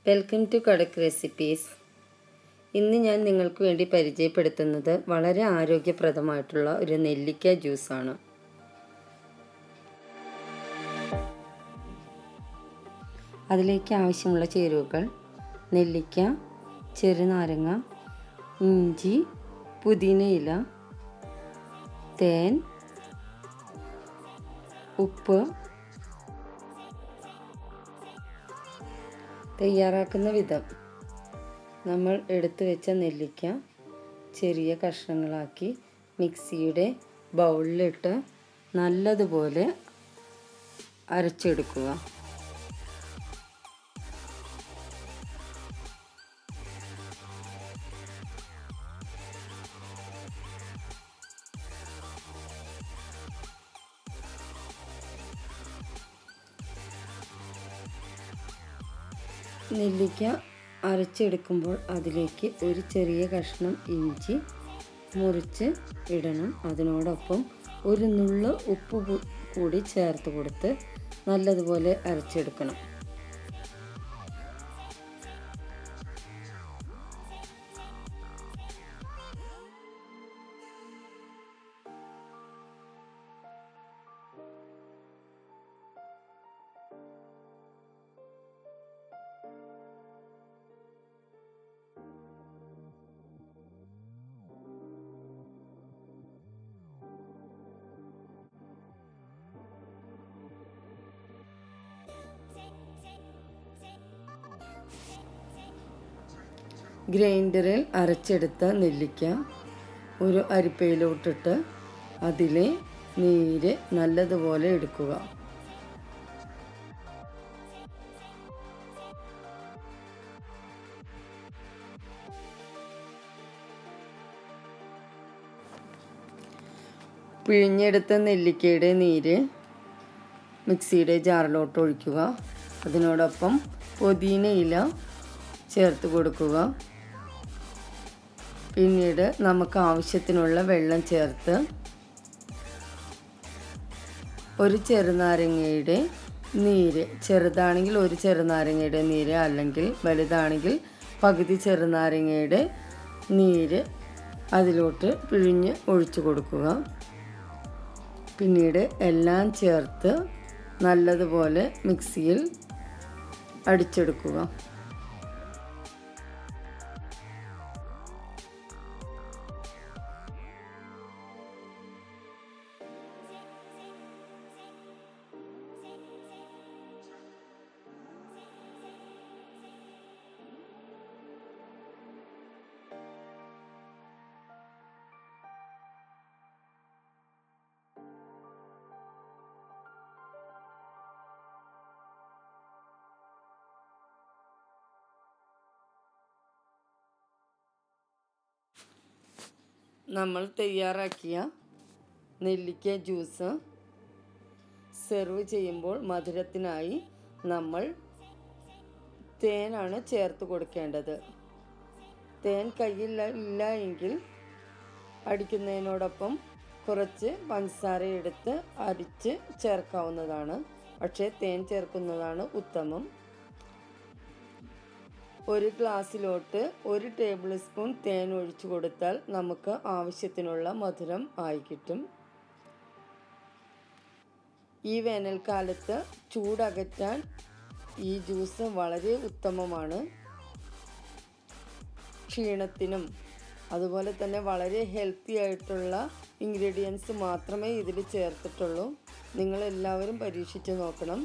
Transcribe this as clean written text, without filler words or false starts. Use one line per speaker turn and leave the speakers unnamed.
Welcome to Kadak recipes. ഇന്ന് ഞാൻ നിങ്ങൾക്ക് വേണ്ടി പരിചയപ്പെടുത്തുന്നത് വളരെ ആരോഗ്യപ്രദമായിട്ടുള്ള ഒരു നെല്ലിക്ക ജ്യൂസാണ്. അതിലേക്ക് ആവശ്യമുള്ള ചേരുവകൾ: നെല്ലിക്ക, ചെറുനാരങ്ങ, ഇഞ്ചി, പുതിനയില, തേൻ, ഉപ്പ്. തയ്യാറാക്കുന്ന വിധം: നമ്മൾ എടുത്തു വെച്ച നെല്ലിക്ക ചെറിയ കഷ്ണങ്ങളാക്കി മിക്സിയുടെ ബൗളിലിട്ട് നല്ലതുപോലെ അരച്ചെടുക്കുക. നെല്ലിക്ക അരച്ചെടുക്കുമ്പോൾ അതിലേക്ക് ഒരു ചെറിയ കഷ്ണം ഇഞ്ചി മുറിച്ച് ഇടണം. അതിനോടൊപ്പം ഒരു നുള്ള് ഉപ്പ് കൂടി ചേർത്ത് കൊടുത്ത് നല്ലതുപോലെ അരച്ചെടുക്കണം. ഗ്രൈൻഡറിൽ അരച്ചെടുത്ത നെല്ലിക്ക ഒരു അരിപ്പയിലോട്ടിട്ട് അതിലെ നീര് നല്ലതുപോലെ എടുക്കുക. പിഴിഞ്ഞെടുത്ത നെല്ലിക്കയുടെ നീര് മിക്സിയുടെ ജാറിലോട്ട് ഒഴിക്കുക. അതിനോടൊപ്പം പുതിനയില ചേർത്ത് കൊടുക്കുക. പിന്നീട് നമുക്ക് ആവശ്യത്തിനുള്ള വെള്ളം ചേർത്ത് ഒരു ചെറുനാരങ്ങയുടെ നീര്, ചെറുതാണെങ്കിൽ ഒരു ചെറുനാരങ്ങയുടെ നീര്, അല്ലെങ്കിൽ വലുതാണെങ്കിൽ പകുതി ചെറുനാരങ്ങയുടെ നീര് അതിലോട്ട് പിഴിഞ്ഞ് ഒഴിച്ചു കൊടുക്കുക. പിന്നീട് എല്ലാം ചേർത്ത് നല്ലതുപോലെ മിക്സിയിൽ അടിച്ചെടുക്കുക. നമ്മൾ തയ്യാറാക്കിയ നെല്ലിക്ക ജ്യൂസ് സെർവ് ചെയ്യുമ്പോൾ മധുരത്തിനായി നമ്മൾ തേനാണ് ചേർത്ത് കൊടുക്കേണ്ടത്. തേൻ കയ്യിലില്ല എങ്കിൽ അടിക്കുന്നതിനോടൊപ്പം കുറച്ച് പഞ്ചസാര എടുത്ത് അരിച്ച് ചേർക്കാവുന്നതാണ്. പക്ഷേ തേൻ ചേർക്കുന്നതാണ് ഉത്തമം. ഒരു ഗ്ലാസ്സിലോട്ട് 1 ടേബിൾ സ്പൂൺ തേൻ ഒഴിച്ചു കൊടുത്താൽ നമുക്ക് ആവശ്യത്തിനുള്ള മധുരം ആയി കിട്ടും. ഈ വേനൽക്കാലത്ത് ചൂടകറ്റാൻ ഈ ജ്യൂസ് വളരെ ഉത്തമമാണ്. ക്ഷീണത്തിനും അതുപോലെ തന്നെ വളരെ ഹെൽത്തി ആയിട്ടുള്ള ഇൻഗ്രീഡിയൻസ് മാത്രമേ ഇതിൽ ചേർത്തിട്ടുള്ളൂ. നിങ്ങളെല്ലാവരും പരീക്ഷിച്ച് നോക്കണം.